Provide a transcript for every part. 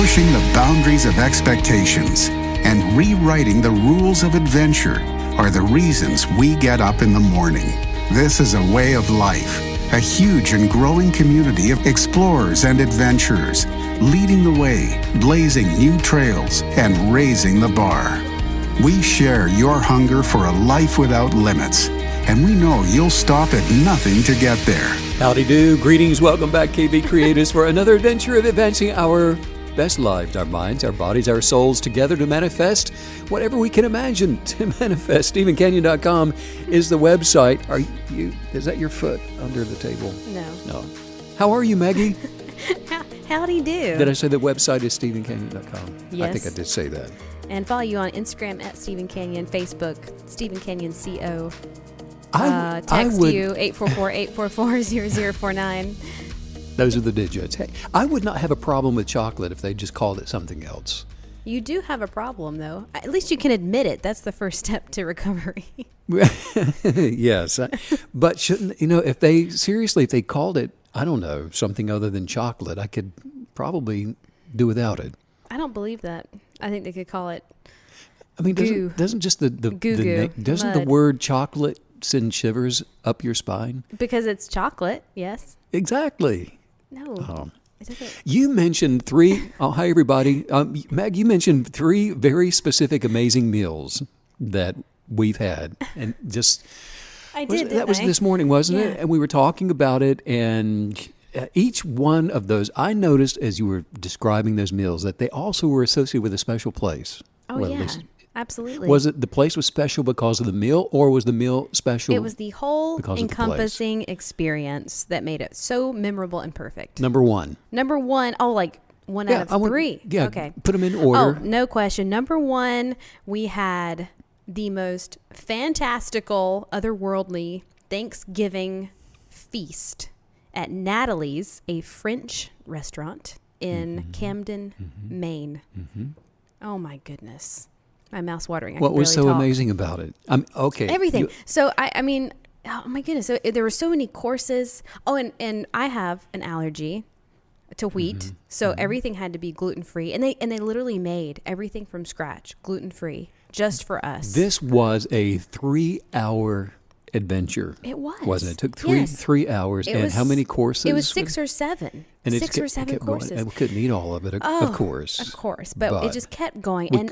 pushing the boundaries of expectations, and rewriting the rules of adventure are the reasons we get up in the morning. This is a way of life, a huge and growing community of explorers and adventurers, leading the way, blazing new trails, and raising the bar. We share your hunger for a life without limits, and we know you'll stop at nothing to get there. Howdy do, greetings, welcome back KB Creators for another adventure of advancing our best lives, our minds, our bodies, our souls together to manifest whatever we can imagine to manifest. StephenCanyon.com is the website. Is that your foot under the table? No. How are you, Maggie? Howdy do. Did I say the website is StephenCanyon.com? Yes. I think I did say that. And follow you on Instagram at Stephen Canyon, Facebook, Stephen Canyon CO. Text you 844-844-0049. Those are the digits. Hey, I would not have a problem with chocolate if they just called it something else. You do have a problem, though. At least you can admit it. That's the first step to recovery. Yes. But shouldn't, if they called it, I don't know, something other than chocolate, I could probably do without it. I don't believe that. I think they could call it doesn't just the word chocolate send shivers up your spine? Because it's chocolate, yes. Exactly. No. It doesn't. You mentioned three. Hi, everybody. Mag, you mentioned three very specific, amazing meals that we've had. And just. That was this morning, wasn't it? And we were talking about it. And each one of those, I noticed as you were describing those meals that they also were associated with a special place. Oh, well, yeah. Absolutely. Was it the place was special because of the meal, or was the meal special? It was the whole encompassing experience that made it so memorable and perfect. Number one. Like one out of three. Okay. Put them in order. Oh, no question. Number one, we had the most fantastical, otherworldly Thanksgiving feast at Natalie's, a French restaurant in Camden, Maine. Mm-hmm. Oh, my goodness. My mouth's watering. What was so amazing about it? Okay. Everything. So, I mean, oh my goodness. So there were so many courses. Oh, and I have an allergy to wheat. So everything had to be gluten-free. And they literally made everything from scratch, gluten-free, just for us. This was a 3-hour adventure. It was. Wasn't it? It took three hours. How many courses? It was 6 or 7. And 6 or 7 courses. And we couldn't eat all of it, of course. Of course. But it just kept going. We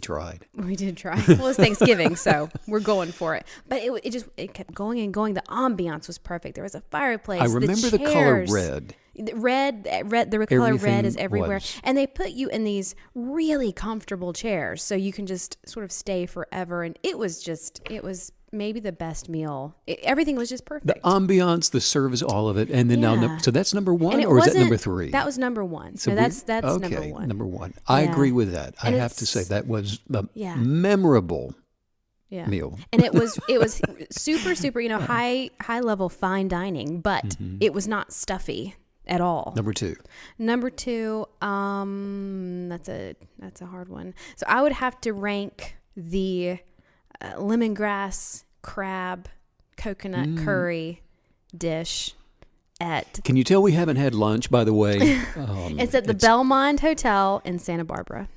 tried. We did try. Well, it's Thanksgiving, so we're going for it. But it kept going and going. The ambiance was perfect. There was a fireplace. I remember the color red. The color red is everywhere. And they put you in these really comfortable chairs so you can just sort of stay forever. And it was maybe the best meal. Everything was just perfect. The ambiance, the service, all of it. And then so that's number one, or is that number three? That was number one. So that's number one. Number one. I agree with that. I have to say that was a memorable meal. And it was super, super, high level fine dining, but it was not stuffy at all. Number two, that's a hard one. So I would have to rank the lemongrass crab coconut curry dish at. Can you tell we haven't had lunch, by the way? It's at the Belmont Hotel in Santa Barbara.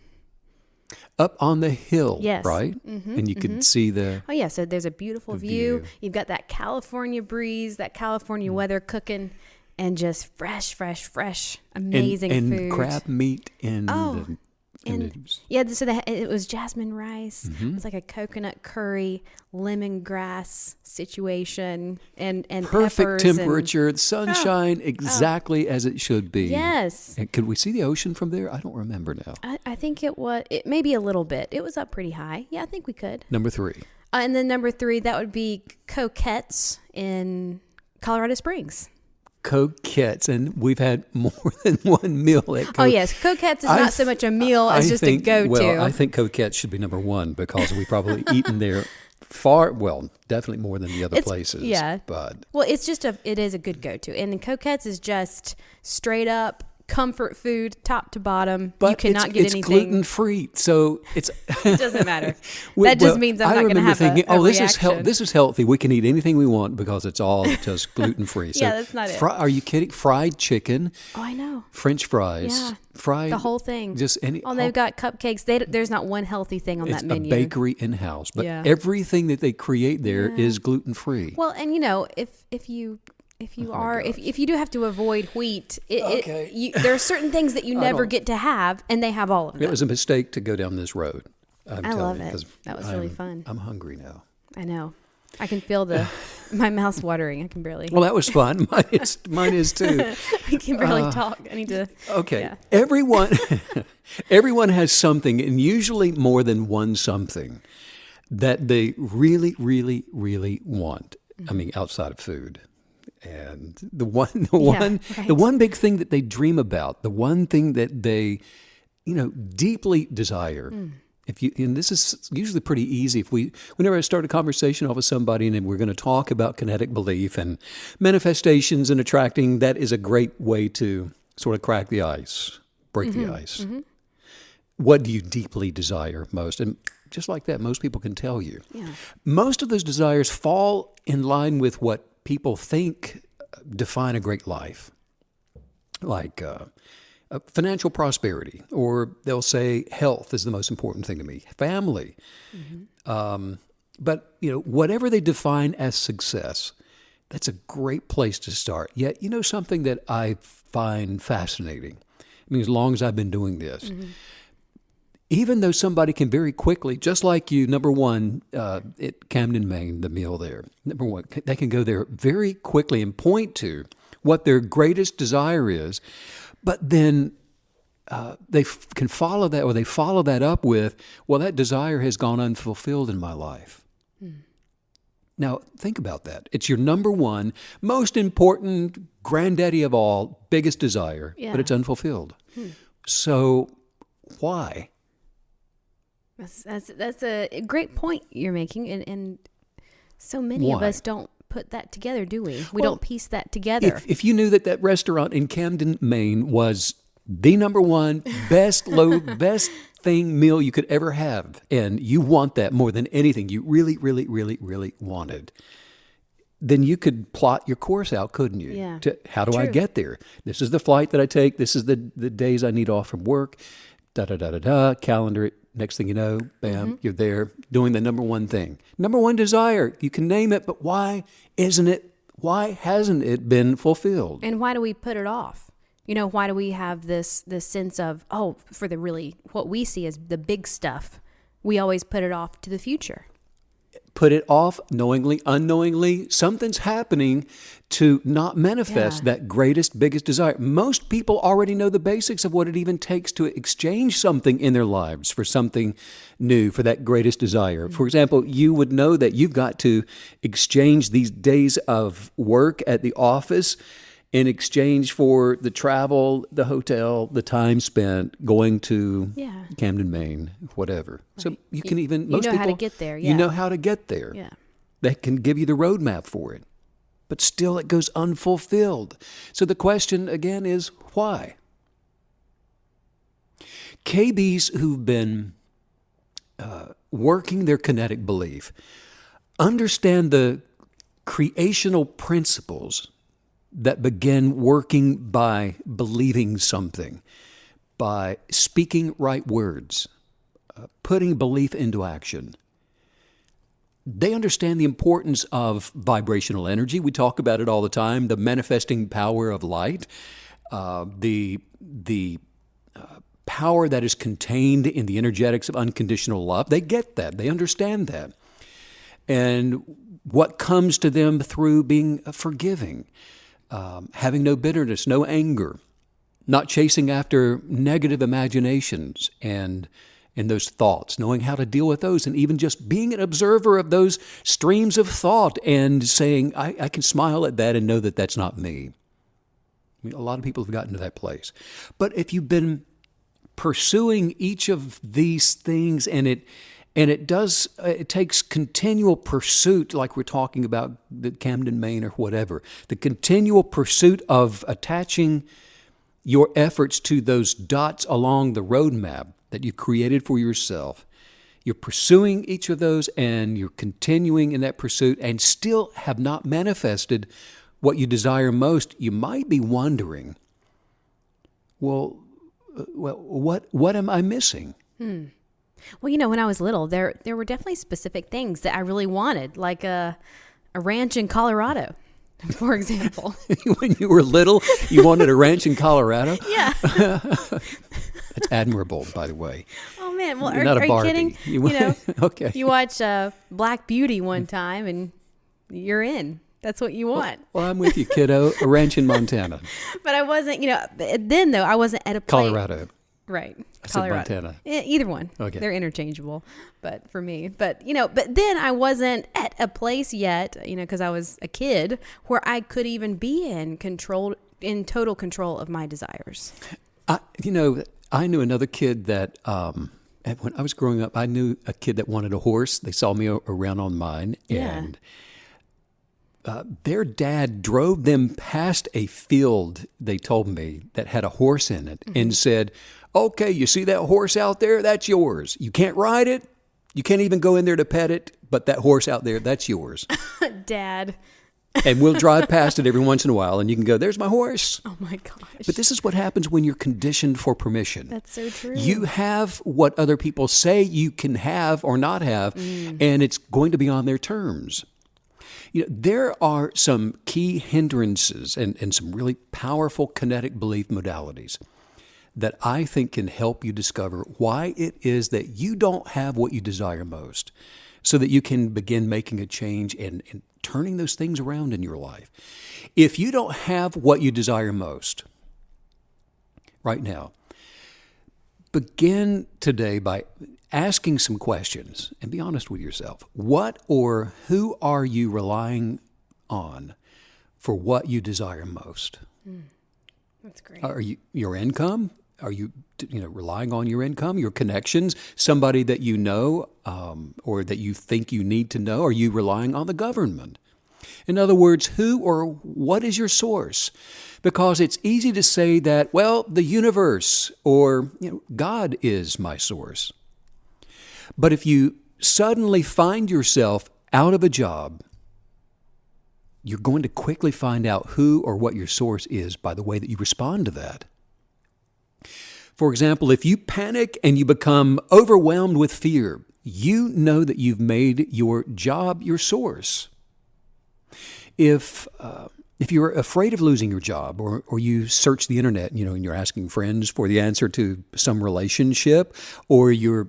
Up on the hill, yes. Right? Mm-hmm, and you could see the. Oh yeah, so there's a beautiful view. You've got that California breeze, that California weather cooking, and just fresh, amazing food. And crab meat in the. So it was jasmine rice. It was like a coconut curry, lemongrass situation, and perfect peppers temperature, and sunshine, exactly as it should be. Yes. And could we see the ocean from there? I don't remember now. I think it was maybe a little bit. It was up pretty high. Yeah, I think we could. Number three. And then number three, that would be Coquettes in Colorado Springs. Coquettes, and we've had more than one meal at Coquettes. Oh yes, Coquettes is not so much a meal as just a go-to. Well, I think Coquettes should be number one because we've probably eaten there definitely more than the other places. Yeah. But it is a good go-to. And Coquettes is just straight up comfort food, top to bottom. But you cannot get it's anything. It's gluten-free, so it's... It doesn't matter. That just means I'm not going to have thinking, a reaction. This is healthy. We can eat anything we want because it's all just gluten-free. So yeah, that's not it. Are you kidding? Fried chicken. Oh, I know. French fries. Yeah. Fried. The whole thing. Just any. Oh, they've got cupcakes. There's not one healthy thing on that menu. It's a bakery in-house, but everything that they create there is gluten-free. Well, and if you do have to avoid wheat, there are certain things that you never get to have, and they have all of them. It was a mistake to go down this road. I love it. That was really fun. I'm hungry now. I know. I can feel my mouth's watering. I can barely. Well, that was fun. Mine is too. I can barely talk. I need to. Okay. Yeah. Everyone has something, and usually more than one something, that they really, really, really want. Mm-hmm. I mean, outside of food. And the one big thing that they dream about, the one thing that they, deeply desire. And this is usually pretty easy. Whenever I start a conversation off with somebody and we're going to talk about kinetic belief and manifestations and attracting, that is a great way to sort of crack the ice, break the ice. Mm-hmm. What do you deeply desire most? And just like that, most people can tell you. Yeah. Most of those desires fall in line with what people think define a great life, like financial prosperity, or they'll say health is the most important thing to me, family. Mm-hmm. But whatever they define as success, that's a great place to start. Yet, something that I find fascinating. I mean, as long as I've been doing this, even though somebody can very quickly, just like you, number one, at Camden, Maine, the meal there, number one, they can go there very quickly and point to what their greatest desire is, but then they can follow that, or they follow that up with, well, that desire has gone unfulfilled in my life. Now, think about that. It's your number one, most important, granddaddy of all, biggest desire, but it's unfulfilled. So why? That's a great point you're making, and so many of us don't put that together, do we? We don't piece that together. If you knew that restaurant in Camden, Maine was the number one best thing meal you could ever have, and you want that more than anything, you really, really, really, really wanted, then you could plot your course out, couldn't you? Yeah. How do I get there? This is the flight that I take. This is the days I need off from work. Da-da-da-da-da, calendar it. Next thing you know, bam, you're there doing the number one thing. Number one desire, you can name it, but why hasn't it been fulfilled? And why do we put it off? Why do we have this sense of, for the really, what we see as the big stuff, we always put it off to the future? Put it off, knowingly, unknowingly, something's happening to not manifest that greatest, biggest desire. Most people already know the basics of what it even takes to exchange something in their lives for something new, for that greatest desire. For example, you would know that you've got to exchange these days of work at the office in exchange for the travel, the hotel, the time spent going to Camden, Maine, whatever. Right. So you can even, most people, how to get there. You know how to get there. Yeah. They can give you the roadmap for it. But still it goes unfulfilled. So the question again is why? KBs who've been working their kinetic belief understand the creational principles that begin working by believing something, by speaking right words, putting belief into action. They understand the importance of vibrational energy. We talk about it all the time, the manifesting power of light, the power that is contained in the energetics of unconditional love. They get that. They understand that. And what comes to them through being forgiving, having no bitterness, no anger, not chasing after negative imaginations and those thoughts, knowing how to deal with those, and even just being an observer of those streams of thought and saying, I can smile at that and know that that's not me. I mean, a lot of people have gotten to that place. But if you've been pursuing each of these things and it takes continual pursuit, like we're talking about the Camden, Maine or whatever, the continual pursuit of attaching your efforts to those dots along the roadmap that you created for yourself. You're pursuing each of those, and you're continuing in that pursuit and still have not manifested what you desire most. You might be wondering, well, what am I missing? Well, when I was little, there were definitely specific things that I really wanted, like a ranch in Colorado, for example. When you were little, you wanted a ranch in Colorado? Yeah. That's admirable, by the way. Oh, man. Well, You're not a are you Barbie. kidding? Okay. You watch Black Beauty one time and you're in. That's what you want. Well, I'm with you, kiddo. A ranch in Montana. But I wasn't, then though, I wasn't at a place. Colorado. Right. I said Montana. Either one. Okay. They're interchangeable, but for me. But then I wasn't at a place yet, because I was a kid, where I could even be in total control of my desires. I knew another kid that, when I was growing up, I knew a kid that wanted a horse. They saw me around on mine, and their dad drove them past a field, they told me, that had a horse in it, and said, okay, you see that horse out there? That's yours. You can't ride it. You can't even go in there to pet it, but that horse out there, that's yours. Dad. And we'll drive past it every once in a while, and you can go, there's my horse. Oh, my gosh. But this is what happens when you're conditioned for permission. That's so true. You have what other people say you can have or not have, and it's going to be on their terms. There are some key hindrances and some really powerful kinetic belief modalities that I think can help you discover why it is that you don't have what you desire most, so that you can begin making a change and turning those things around in your life. If you don't have what you desire most right now, begin today by asking some questions and be honest with yourself. What or who are you relying on for what you desire most? That's great. Are you your income? Are you relying on your income, your connections, somebody that you know or that you think you need to know? Are you relying on the government? In other words, who or what is your source? Because it's easy to say that, well, the universe or God is my source. But if you suddenly find yourself out of a job, you're going to quickly find out who or what your source is by the way that you respond to that. For example, if you panic and you become overwhelmed with fear, you know that you've made your job your source. If you're afraid of losing your job, or you search the internet, and you're asking friends for the answer to some relationship, or you're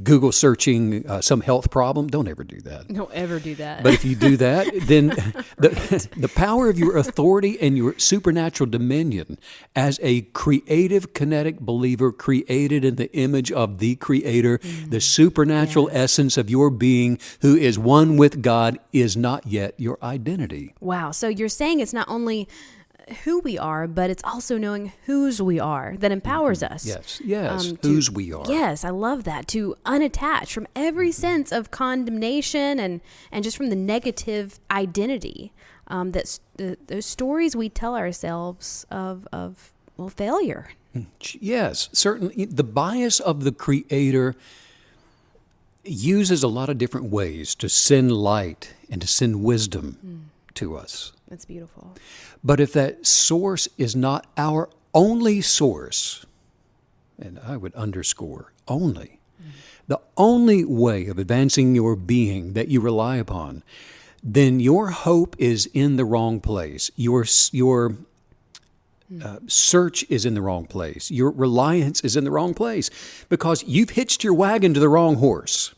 Google searching some health problem, don't ever do that. Don't ever do that. But if you do that, then the power of your authority and your supernatural dominion as a creative kinetic believer created in the image of the Creator, the supernatural essence of your being who is one with God, is not yet your identity. Wow. So you're saying it's not only who we are, but it's also knowing whose we are that empowers us. Yes, whose we are. Yes, I love that. To unattach from every sense of condemnation and just from the negative identity, those stories we tell ourselves of failure. Yes, certainly. The bias of the Creator uses a lot of different ways to send light and to send wisdom to us. That's beautiful. But if that source is not our only source, and I would underscore only, the only way of advancing your being that you rely upon, then your hope is in the wrong place. Your search is in the wrong place. Your reliance is in the wrong place because you've hitched your wagon to the wrong horse.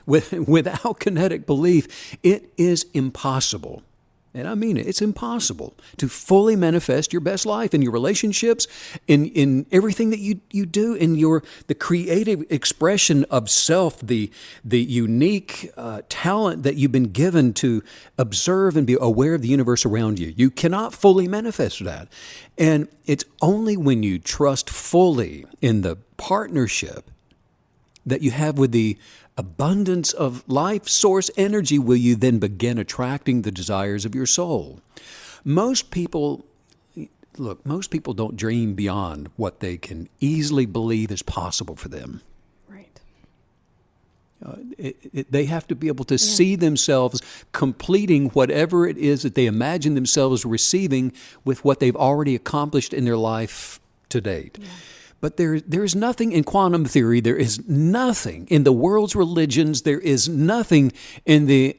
Without kinetic belief, it is impossible. And I mean it. It's impossible to fully manifest your best life in your relationships, in everything that you do, in the creative expression of self, the unique talent that you've been given to observe and be aware of the universe around you. You cannot fully manifest that. And it's only when you trust fully in the partnership that you have with the abundance of life source energy will you then begin attracting the desires of your soul. Most people look, most people don't dream beyond what they can easily believe is possible for them. Right. They have to be able to see themselves completing whatever it is that they imagine themselves receiving with what they've already accomplished in their life to date. Yeah. But there is nothing in quantum theory, there is nothing in the world's religions, there is nothing in the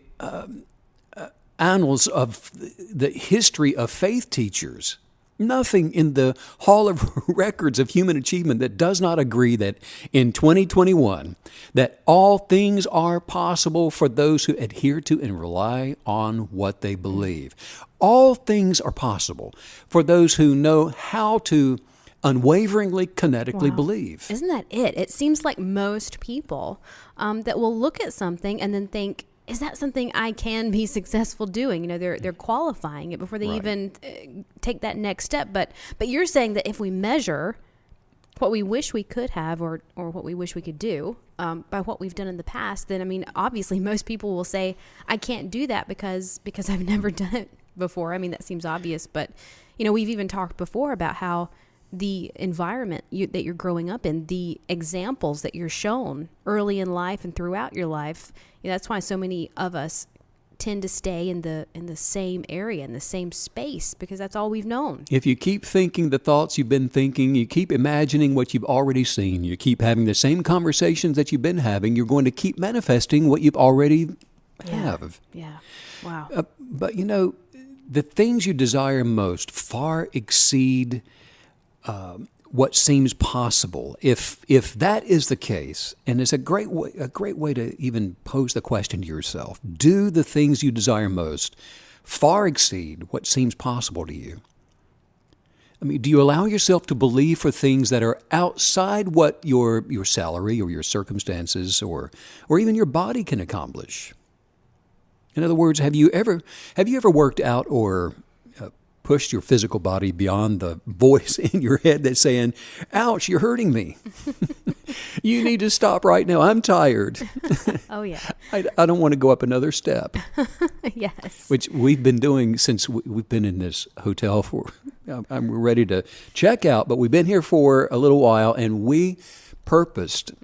annals of the history of faith teachers, nothing in the Hall of Records of human achievement that does not agree that in 2021, that all things are possible for those who adhere to and rely on what they believe. All things are possible for those who know how to unwaveringly, kinetically believe. Isn't that it? It seems like most people that will look at something and then think, is that something I can be successful doing? They're qualifying it before they even take that next step. But you're saying that if we measure what we wish we could have or what we wish we could do by what we've done in the past, then, obviously most people will say, I can't do that because I've never done it before. That seems obvious. But, we've even talked before about how the environment that you're growing up in, the examples that you're shown early in life and throughout your life, that's why so many of us tend to stay in the same area, in the same space, because that's all we've known. If you keep thinking the thoughts you've been thinking, you keep imagining what you've already seen, you keep having the same conversations that you've been having, you're going to keep manifesting what you've already have. Yeah. Wow. But the things you desire most far exceed what seems possible. If that is the case, and it's a great way to even pose the question to yourself: do the things you desire most far exceed what seems possible to you? Do you allow yourself to believe for things that are outside what your salary or your circumstances or even your body can accomplish? In other words, have you ever worked out or pushed your physical body beyond the voice in your head that's saying, ouch, you're hurting me. You need to stop right now. I'm tired. Oh, yeah. I don't want to go up another step. Yes. Which we've been doing since we've been in this hotel for, I'm ready to check out, but we've been here for a little while, and we purposed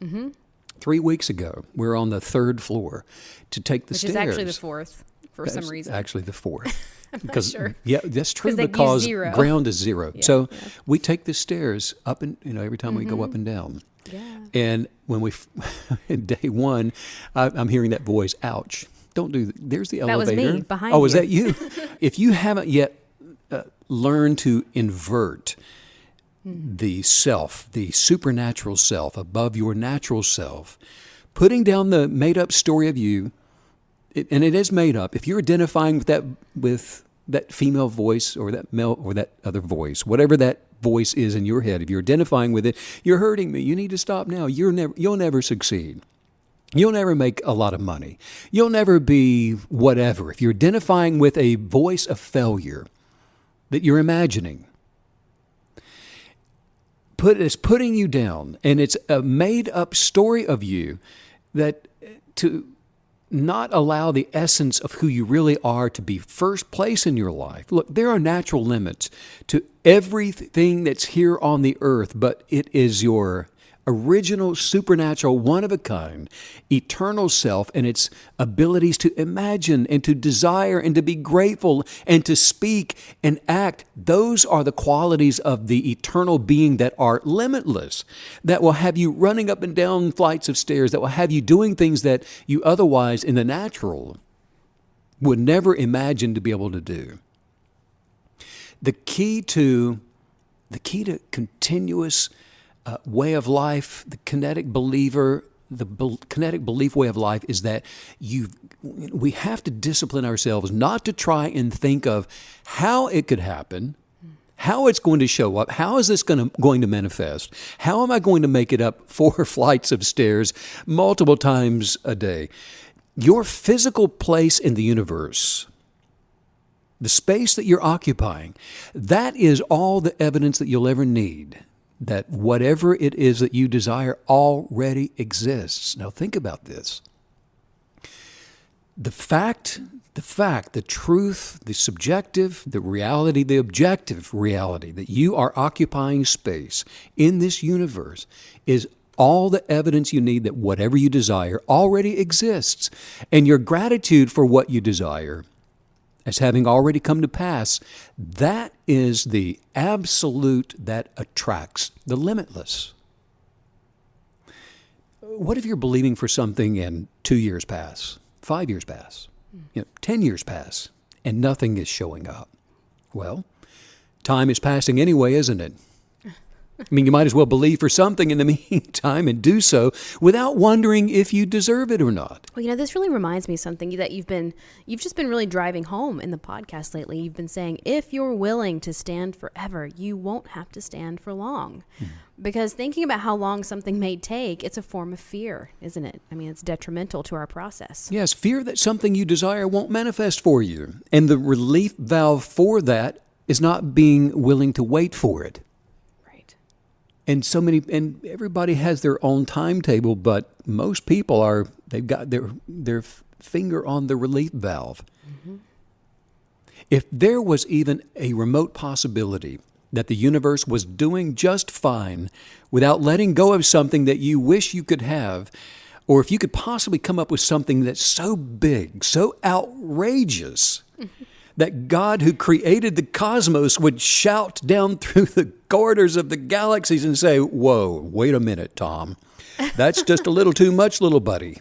3 weeks ago, we're on the 3rd floor, to take the stairs. Which is actually the 4th for some reason. Actually the 4th. Because sure. Yeah, that's true, because ground is 0. Yeah, so we take the stairs up and every time we go up and down. Yeah. And when day 1, I'm hearing that voice, ouch. Don't do that. There's the elevator. That was me behind you. you. Oh, is that you? If you haven't yet learned to invert the self, the supernatural self above your natural self, putting down the made-up story of you, and it is made up. If you're identifying with that female voice or that male or that other voice, whatever that voice is in your head, if you're identifying with it, you're hurting me. You need to stop now. You'll never succeed. You'll never make a lot of money. You'll never be whatever. If you're identifying with a voice of failure that you're imagining, it's putting you down, and it's a made-up story of you that to not allow the essence of who you really are to be first place in your life. Look, there are natural limits to everything that's here on the earth, but it is your original, supernatural, one-of-a-kind, eternal self and its abilities to imagine and to desire and to be grateful and to speak and act. Those are the qualities of the eternal being that are limitless, that will have you running up and down flights of stairs, that will have you doing things that you otherwise in the natural would never imagine to be able to do. The key to continuous way of life, the kinetic believer, kinetic belief way of life is that we have to discipline ourselves not to try and think of how it could happen, how it's going to show up, how is this going to manifest, how am I going to make it up 4 flights of stairs multiple times a day. Your physical place in the universe, the space that you're occupying, that is all the evidence that you'll ever need that whatever it is that you desire already exists. Now think about this. The fact the fact, the truth, the subjective, the reality, the objective reality that you are occupying space in this universe is all the evidence you need that whatever you desire already exists. And your gratitude for what you desire as having already come to pass, that is the absolute that attracts the limitless. What if you're believing for something and 2 years pass, 5 years pass, 10 years pass, and nothing is showing up? Well, time is passing anyway, isn't it? I mean, you might as well believe for something in the meantime and do so without wondering if you deserve it or not. Well, this really reminds me of something that you've just been really driving home in the podcast lately. You've been saying, if you're willing to stand forever, you won't have to stand for long. Because thinking about how long something may take, it's a form of fear, isn't it? I mean, it's detrimental to our process. Yes, fear that something you desire won't manifest for you. And the relief valve for that is not being willing to wait for it. And everybody has their own timetable, but most people they've got their finger on the relief valve. Mm-hmm. If there was even a remote possibility that the universe was doing just fine without letting go of something that you wish you could have, or if you could possibly come up with something that's so big, so outrageous, that God who created the cosmos would shout down through the corridors of the galaxies and say, whoa, wait a minute, Tom. That's just a little too much, little buddy.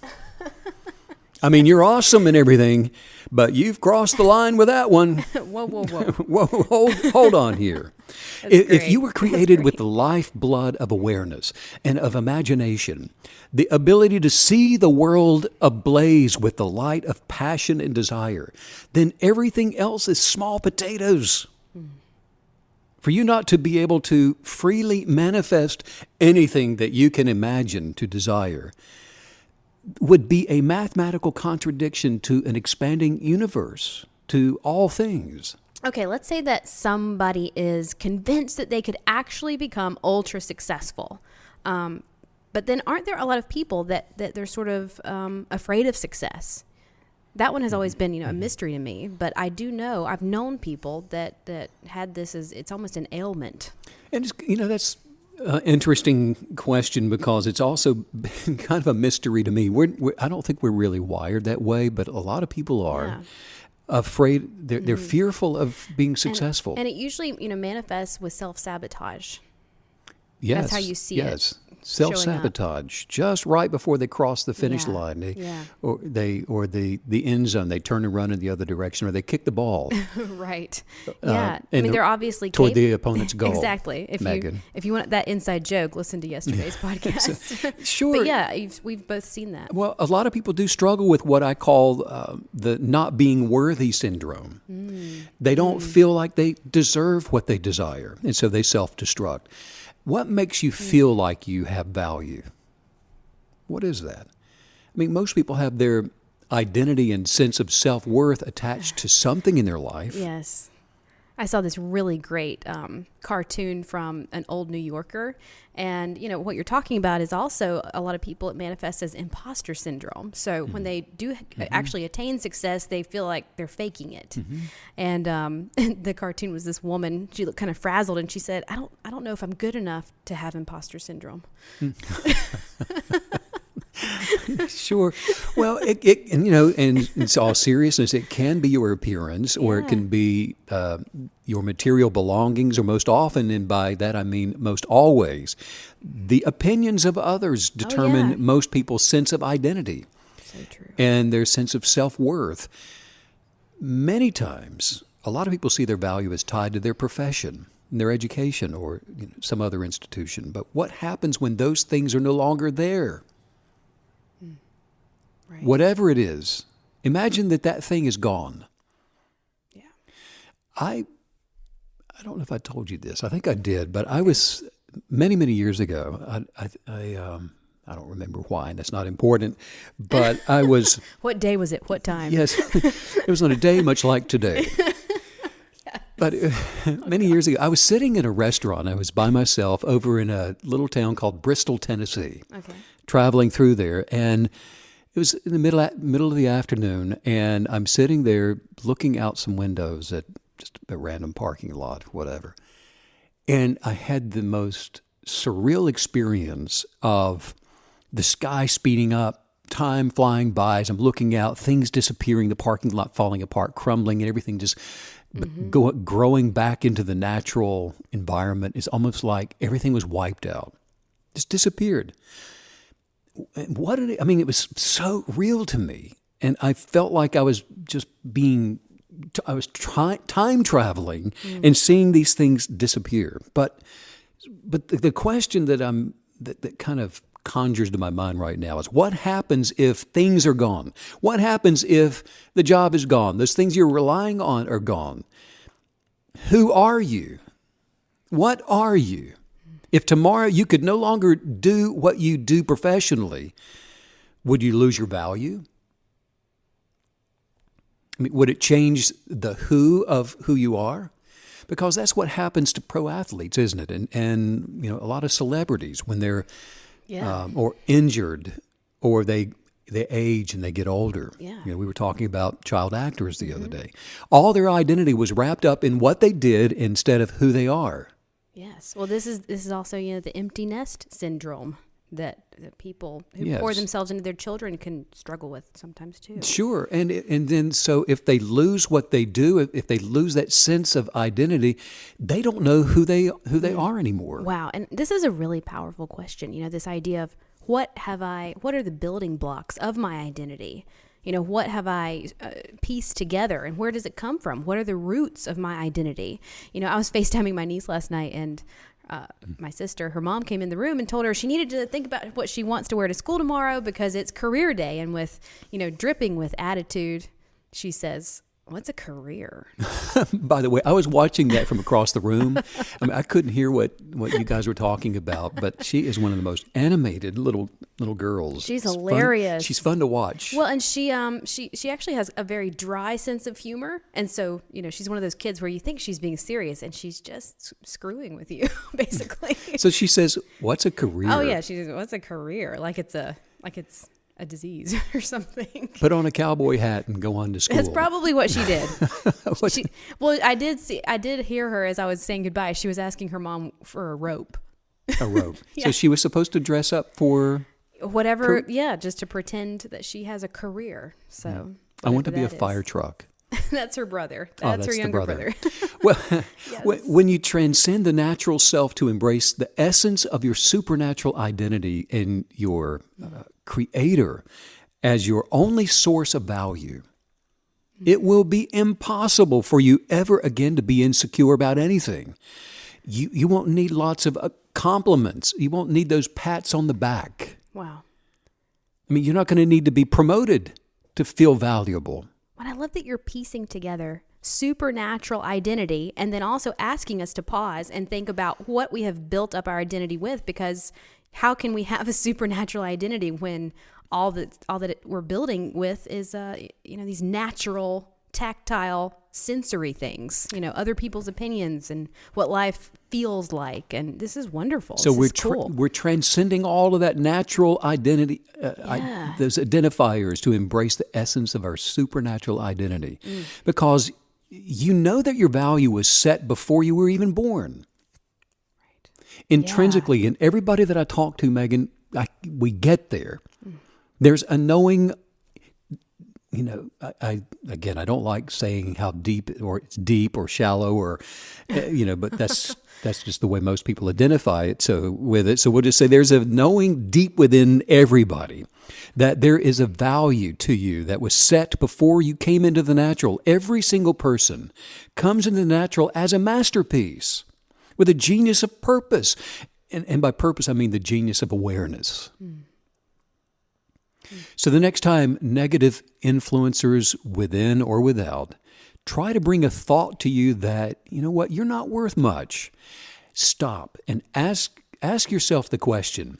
I mean, you're awesome and everything, but you've crossed the line with that one. Whoa, hold on here. If you were created with the lifeblood of awareness and of imagination, the ability to see the world ablaze with the light of passion and desire, then everything else is small potatoes. For you not to be able to freely manifest anything that you can imagine to desire would be a mathematical contradiction to an expanding universe, to all things. Okay, let's say that somebody is convinced that they could actually become ultra successful. But then aren't there a lot of people that they're sort of afraid of success? That one has always been, a mystery to me. But I do know, I've known people that had this as, it's almost an ailment. And, that's an interesting question because it's also been kind of a mystery to me. I don't think we're really wired that way, but a lot of people are. Yeah. Afraid, they're fearful of being successful. And it usually, manifests with self-sabotage. Yes. That's how you see it. Self-sabotage, just right before they cross the finish line. Or the end zone, they turn and run in the other direction, or they kick the ball. Right. Yeah. They're obviously toward the opponent's goal. Exactly. If you want that inside joke, listen to yesterday's podcast. Sure. But yeah, we've both seen that. Well, a lot of people do struggle with what I call the not being worthy syndrome. They don't feel like they deserve what they desire, and so they self-destruct. What makes you feel like you have value? What is that? I mean, most people have their identity and sense of self-worth attached to something in their life. Yes. I saw this really great cartoon from an old New Yorker. And, what you're talking about is also a lot of people, it manifests as imposter syndrome. So when they do actually attain success, they feel like they're faking it. And the cartoon was this woman, she looked kind of frazzled, and she said, I don't know if I'm good enough to have imposter syndrome. Sure. Well, in all seriousness, it can be your appearance, or it can be your material belongings, or most often, and by that I mean most always, the opinions of others determine most people's sense of identity. So true. And their sense of self-worth. Many times, a lot of people see their value as tied to their profession, their education, or some other institution. But what happens when those things are no longer there? Right. Whatever it is, imagine that thing is gone. Yeah. I don't know if I told you this. I think I did, but I was many years ago. I don't remember why, and that's not important. But I was. What day was it? What time? Yes, it was on a day much like today. But many years ago, I was sitting in a restaurant. I was by myself over in a little town called Bristol, Tennessee. Okay. Traveling through there, and It was in the middle of the afternoon, and I'm sitting there looking out some windows at just a random parking lot, whatever. And I had the most surreal experience of the sky speeding up, time flying by as I'm looking out, things disappearing, the parking lot falling apart, crumbling, and everything just growing back into the natural environment. It's almost like everything was wiped out, just disappeared. It was so real to me. And I felt like I was just time traveling and seeing these things disappear. But the question that kind of conjures to my mind right now is, what happens if things are gone? What happens if the job is gone? Those things you're relying on are gone. Who are you? What are you? If tomorrow you could no longer do what you do professionally, would you lose your value? I mean, would it change the who of who you are? Because that's what happens to pro athletes, isn't it? And a lot of celebrities, when they're or injured, or they age and they get older. Yeah. We were talking about child actors the other day. All their identity was wrapped up in what they did instead of who they are. Yes. Well, this is also, the empty nest syndrome that people who pour themselves into their children can struggle with sometimes too. Sure. And then so if they lose what they do, if they lose that sense of identity, they don't know who they are anymore. Wow. And this is a really powerful question. This idea of what are the building blocks of my identity? What have I pieced together, and where does it come from? What are the roots of my identity? I was FaceTiming my niece last night, and my sister, her mom, came in the room and told her she needed to think about what she wants to wear to school tomorrow because it's career day. And with, dripping with attitude, she says, "What's a career?" By the way, I was watching that from across the room. I couldn't hear what you guys were talking about, but she is one of the most animated little girls. She's hilarious. She's fun to watch. Well, and she actually has a very dry sense of humor, and so she's one of those kids where you think she's being serious, and she's just screwing with you, basically. So she says, "What's a career?" Oh yeah, she says, "What's a career?" Like it's a disease or something. Put on a cowboy hat and go on to school. That's probably what she did. I did hear her as I was saying goodbye. She was asking her mom for a rope. A rope. Yeah. So she was supposed to dress up for whatever. Just to pretend that she has a career. So I want to be a fire truck. That's her brother. That's her younger brother. Well, yes. When you transcend the natural self to embrace the essence of your supernatural identity in your Creator as your only source of value, it will be impossible for you ever again to be insecure about anything. You won't need lots of compliments. You won't need those pats on the back. Wow. You're not going to need to be promoted to feel valuable. But I love that you're piecing together supernatural identity and then also asking us to pause and think about what we have built up our identity with, because how can we have a supernatural identity when all that we're building with is these natural, tactile, sensory things, other people's opinions and what life feels like. And this is wonderful. So cool. We're transcending all of that natural identity, those identifiers, to embrace the essence of our supernatural identity. Because you know that your value was set before you were even born. Right. Intrinsically, and everybody that I talk to, Megan, we get there. There's a knowing. I don't like saying how deep, or it's deep or shallow, or but that's just the way most people identify it. So we'll just say there's a knowing deep within everybody that there is a value to you that was set before you came into the natural. Every single person comes into the natural as a masterpiece with a genius of purpose, and by purpose I mean the genius of awareness. So the next time negative influencers within or without try to bring a thought to you that, you're not worth much, stop and ask yourself the question,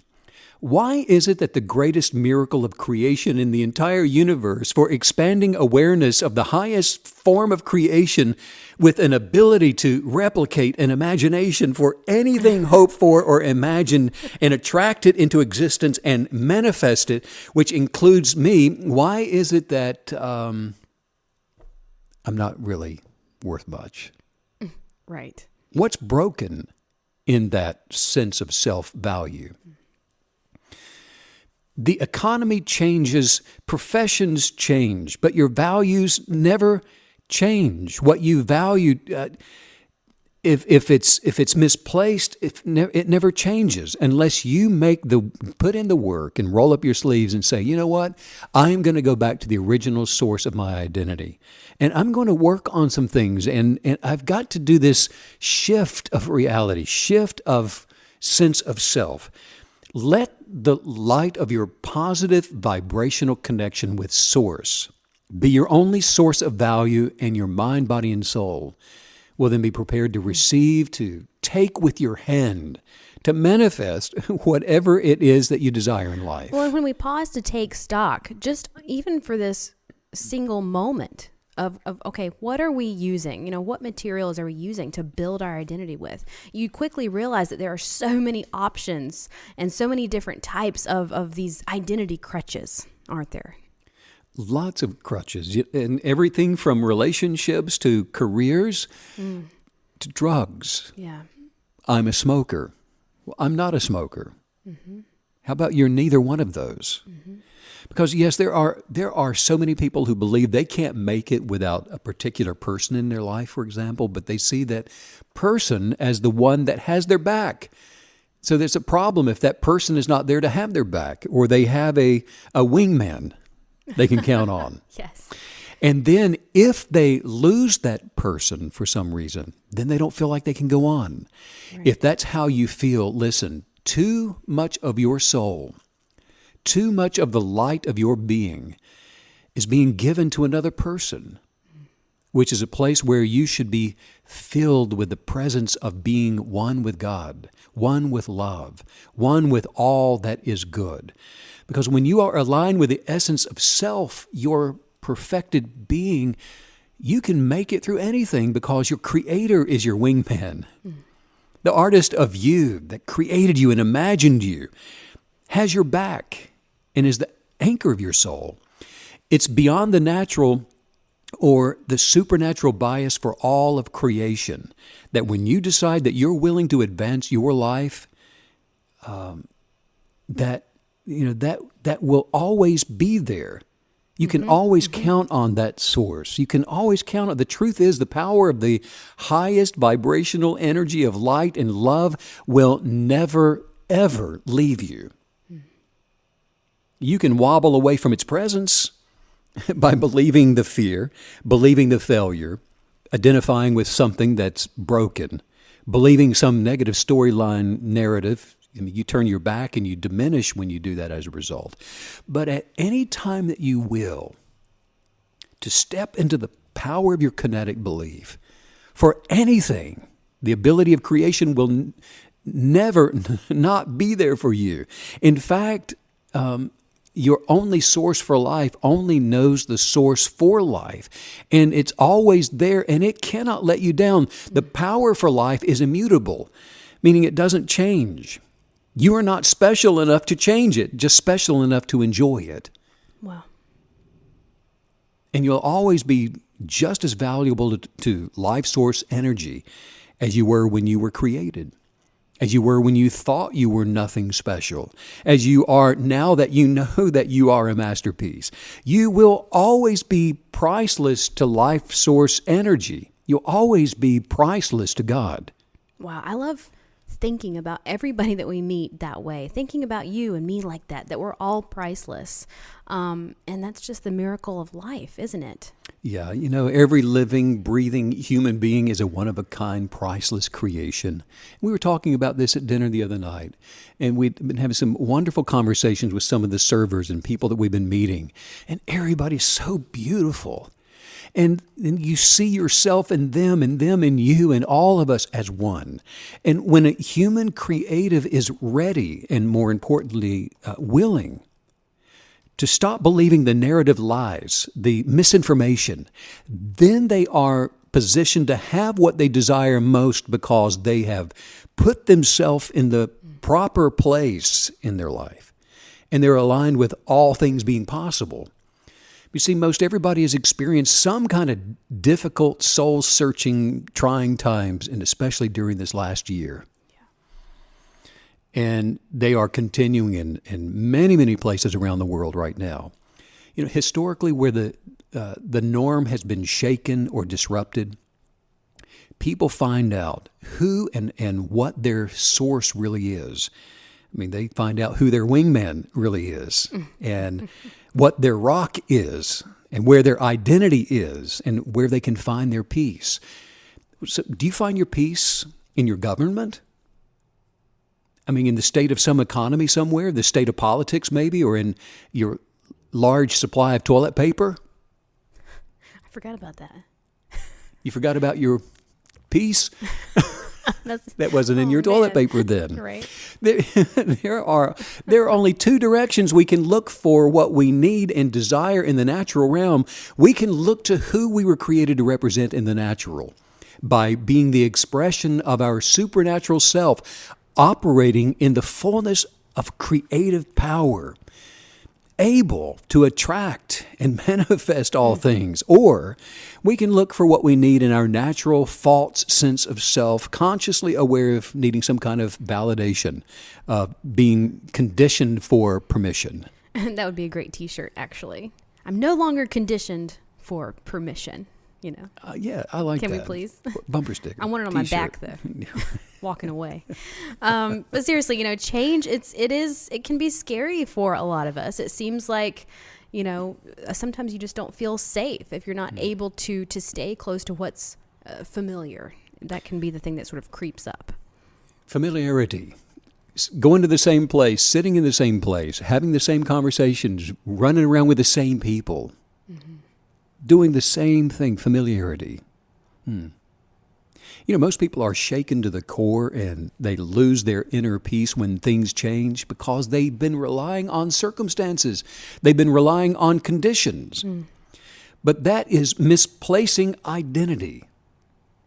Why is it that the greatest miracle of creation in the entire universe for expanding awareness of the highest form of creation with an ability to replicate an imagination for anything hoped for or imagined and attract it into existence and manifest it, which includes me, why is it that I'm not really worth much? Right. What's broken in that sense of self-value? The economy changes, professions change, but your values never change. What you value, if it's misplaced, it never changes unless you put in the work and roll up your sleeves and say, you know what, I'm going to go back to the original source of my identity, and I'm going to work on some things, and I've got to do this shift of reality, shift of sense of self. Let the light of your positive vibrational connection with Source be your only source of value, and your mind, body, and soul will then be prepared to receive, to take with your hand, to manifest whatever it is that you desire in life. Well, when we pause to take stock, just even for this single moment of okay, what are we using? What materials are we using to build our identity with? You quickly realize that there are so many options and so many different types of these identity crutches, aren't there? Lots of crutches, and everything from relationships to careers to drugs. Yeah. I'm a smoker. Well, I'm not a smoker. Mm-hmm. How about you're neither one of those? Mm-hmm. Because yes, there are so many people who believe they can't make it without a particular person in their life, for example, but they see that person as the one that has their back. So there's a problem if that person is not there to have their back, or they have a wingman they can count on. Yes. And then if they lose that person for some reason, then they don't feel like they can go on. Right. If that's how you feel, listen, too much of your soul, too much of the light of your being is being given to another person, which is a place where you should be filled with the presence of being one with God, one with love, one with all that is good. Because when you are aligned with the essence of self, your perfected being, you can make it through anything because your Creator is your wingman. The artist of you that created you and imagined you has your back and is the anchor of your soul. It's beyond the natural or the supernatural bias for all of creation that when you decide that you're willing to advance your life, that will always be there. You can always count on that source. You can always count on. The truth is, the power of the highest vibrational energy of light and love will never, ever leave you. You can wobble away from its presence by believing the fear, believing the failure, identifying with something that's broken, believing some negative storyline narrative. I mean, you turn your back and you diminish when you do that as a result. But at any time that you will, to step into the power of your kinetic belief, for anything, the ability of creation will never not be there for you. In fact, your only source for life only knows the source for life. And it's always there, and it cannot let you down. The power for life is immutable, meaning it doesn't change. You are not special enough to change it, just special enough to enjoy it. Wow. And you'll always be just as valuable to life source energy as you were when you were created, as you were when you thought you were nothing special, as you are now that you know that you are a masterpiece. You will always be priceless to life source energy. You'll always be priceless to God. Wow, I love thinking about everybody that we meet that way, thinking about you and me like that we're all priceless. And that's just the miracle of life, isn't it? Yeah, every living, breathing human being is a one-of-a-kind, priceless creation. We were talking about this at dinner the other night, and we've been having some wonderful conversations with some of the servers and people that we've been meeting, and everybody's so beautiful. And then you see yourself in them in you and all of us as one. And when a human creative is ready and, more importantly, willing to stop believing the narrative lies, the misinformation, then they are positioned to have what they desire most because they have put themselves in the proper place in their life. And they're aligned with all things being possible. You see, most everybody has experienced some kind of difficult, soul-searching, trying times, and especially during this last year. And they are continuing in many, many places around the world right now. You know, historically, where the norm has been shaken or disrupted, people find out who and what their source really is. I mean, they find out who their wingman really is and what their rock is and where their identity is and where they can find their peace. So do you find your peace in your government? I mean, in the state of some economy somewhere, the state of politics maybe, or in your large supply of toilet paper? I forgot about that. You forgot about your peace? That wasn't in your toilet paper then. Right. There are only two directions we can look for what we need and desire in the natural realm. We can look to who we were created to represent in the natural by being the expression of our supernatural self, operating in the fullness of creative power, able to attract and manifest all things. Or we can look for what we need in our natural false sense of self, consciously aware of needing some kind of validation, being conditioned for permission. That would be a great t-shirt, actually. I'm no longer conditioned for permission, you know. Yeah, I like that. Can we please? Bumper sticker. I want it on my back, though. Walking away. But seriously, you know, change, it can be scary for a lot of us. It seems like, you know, sometimes you just don't feel safe if you're not able to stay close to what's familiar. That can be the thing that sort of creeps up. Familiarity. Going to the same place, sitting in the same place, having the same conversations, running around with the same people, doing the same thing, familiarity. You know, most people are shaken to the core and they lose their inner peace when things change because they've been relying on circumstances. They've been relying on conditions. But that is misplacing identity,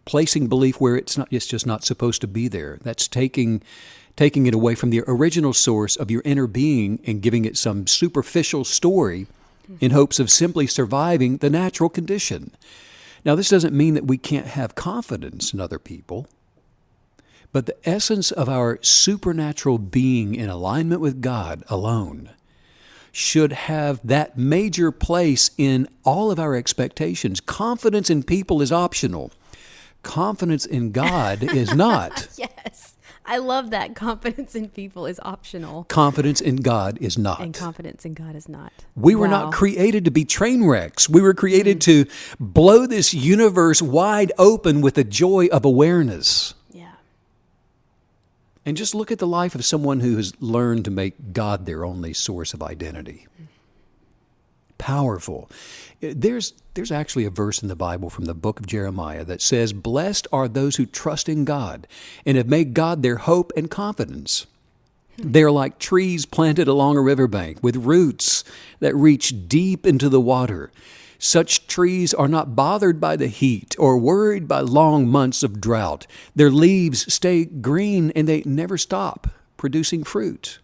placing belief where it's just not supposed to be there. That's taking it away from the original source of your inner being and giving it some superficial story in hopes of simply surviving the natural condition. Now, this doesn't mean that we can't have confidence in other people, but the essence of our supernatural being in alignment with God alone should have that major place in all of our expectations. Confidence in people is optional. Confidence in God is not. Yes. I love that. Confidence in people is optional. Confidence in God is not. And confidence in God is not. We were not created to be train wrecks. We were created to blow this universe wide open with the joy of awareness. Yeah. And just look at the life of someone who has learned to make God their only source of identity. Powerful. There's actually a verse in the Bible from the book of Jeremiah that says, "Blessed are those who trust in God and have made God their hope and confidence." They're like trees planted along a riverbank with roots that reach deep into the water. Such trees are not bothered by the heat or worried by long months of drought. Their leaves stay green and they never stop producing fruit.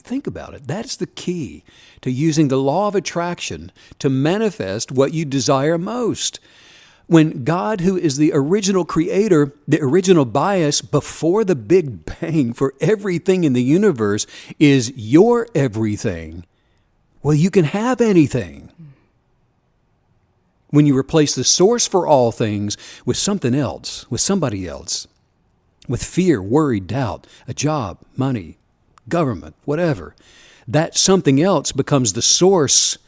Think about it. That's the key to using the law of attraction to manifest what you desire most. When God, who is the original creator, the original bias before the Big Bang for everything in the universe, is your everything, well, you can have anything. When you replace the source for all things with something else, with somebody else, with fear, worry, doubt, a job, money, government, whatever, that something else becomes the source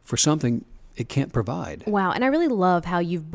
for something it can't provide. Wow. And I really love how you've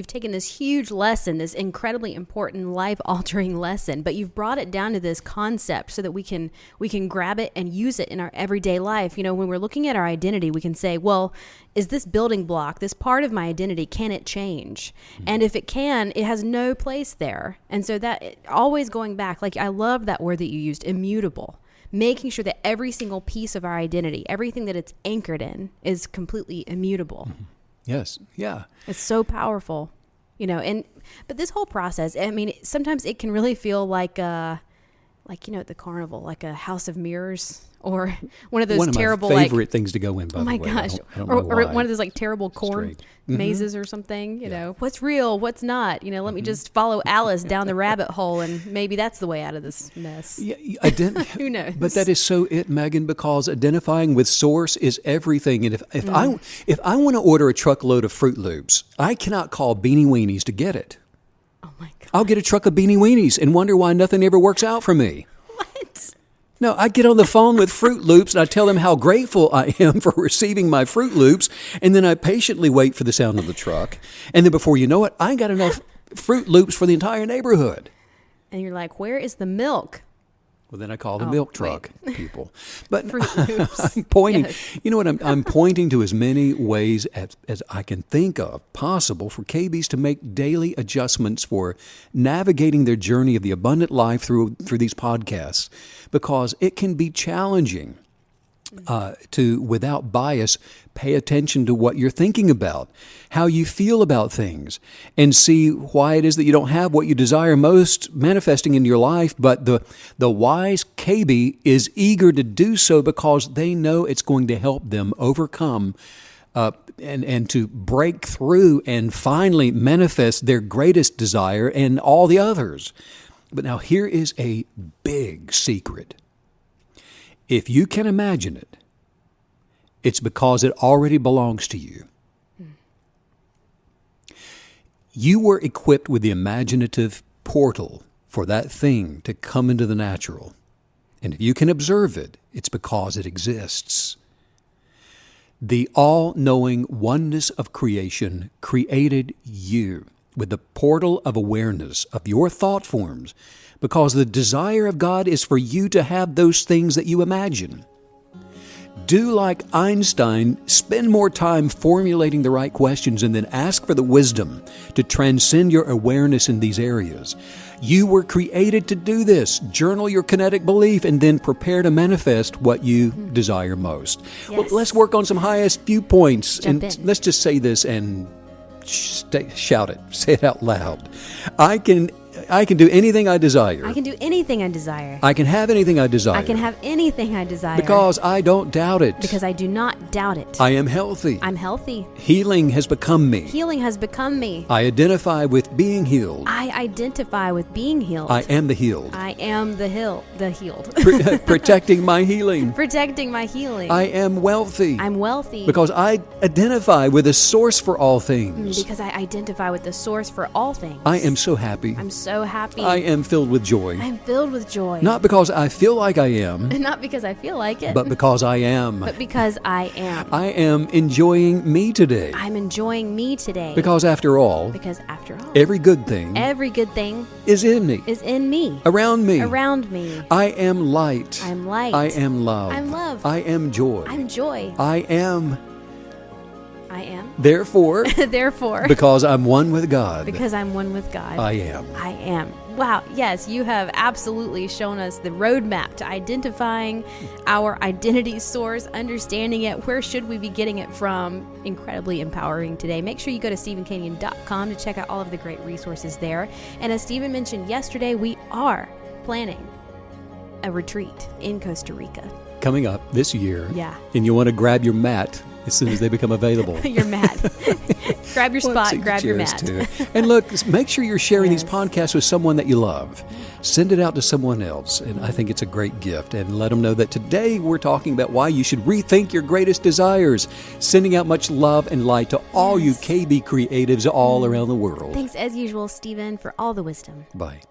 taken this huge lesson, this incredibly important life-altering lesson, but you've brought it down to this concept so that we can grab it and use it in our everyday life. When we're looking at our identity, we can say, well, is this building block, this part of my identity, can it change? Mm-hmm. And if it can, it has no place there. And so that always going back, like I love that word that you used, immutable. Making sure that every single piece of our identity, everything that it's anchored in, is completely immutable. Mm-hmm. Yes. Yeah. It's so powerful, but this whole process, I mean, sometimes it can really feel like at the carnival, like a house of mirrors, or one of those terrible, my favorite things to go in, by oh my the way. gosh, I don't know or why. one of those like terrible corn mazes or something, what's real, what's not, let me just follow Alice down the rabbit hole and maybe that's the way out of this mess. Yeah, who knows? But that is so it, Megan, because identifying with source is everything. And if I want to order a truckload of Fruit Loops, I cannot call Beanie Weenies to get it. Oh my God. I'll get a truck of Beanie Weenies and wonder why nothing ever works out for me. What? No, I get on the phone with Fruit Loops and I tell them how grateful I am for receiving my Fruit Loops, and then I patiently wait for the sound of the truck. And then before you know it, I ain't got enough Fruit Loops for the entire neighborhood. And you're like, where is the milk? Well, then I call the milk truck people. But Loops. I'm pointing, Yes. you know what, I'm pointing to as many ways as I can think of possible for KBs to make daily adjustments for navigating their journey of the abundant life through these podcasts, because it can be challenging to, without bias, pay attention to what you're thinking about, how you feel about things, and see why it is that you don't have what you desire most manifesting in your life. But the wise KB is eager to do so because they know it's going to help them overcome and to break through and finally manifest their greatest desire and all the others. But now here is a big secret. If you can imagine it, it's because it already belongs to you. You were equipped with the imaginative portal for that thing to come into the natural. And if you can observe it, it's because it exists. The all-knowing oneness of creation created you with the portal of awareness of your thought forms, because the desire of God is for you to have those things that you imagine. Do like Einstein, spend more time formulating the right questions and then ask for the wisdom to transcend your awareness in these areas. You were created to do this. Journal your kinetic belief and then prepare to manifest what you desire most. Yes. Well, let's work on some highest viewpoints. Jump and in. let's just say this and shout it. Say it out loud. I can do anything I desire. I can do anything I desire. I can have anything I desire. I can have anything I desire. Because I don't doubt it. Because I do not doubt it. I am healthy. I'm healthy. Healing has become me. Healing has become me. I identify with being healed. I identify with being healed. I am the healed. I am the healed. Protecting my healing. Protecting my healing. I am wealthy. I'm wealthy. Because I identify with the source for all things. Because I identify with the source for all things. I am so happy. I'm so happy. I am filled with joy. I'm filled with joy. Not because I feel like I am. Not because I feel like it. But because I am. But because I am. I am enjoying me today. I'm enjoying me today. Because after all, every good thing is in me. Around me. Around me. I am light. I'm light. I am love. I'm love. I am joy. I'm joy. I am. Therefore. Because I'm one with God. Because I'm one with God. I am. I am. Wow. Yes, you have absolutely shown us the roadmap to identifying our identity source, understanding it. Where should we be getting it from? Incredibly empowering today. Make sure you go to StephenCanyon.com to check out all of the great resources there. And as Stephen mentioned yesterday, we are planning a retreat in Costa Rica. Coming up this year. Yeah. And you want to grab your mat as soon as they become available. Your mat. Grab your spot, grab your mat. Too. And look, make sure you're sharing these podcasts with someone that you love. Send it out to someone else, and I think it's a great gift. And let them know that today we're talking about why you should rethink your greatest desires, sending out much love and light to all you KB creatives all around the world. Thanks as usual, Stephen, for all the wisdom. Bye.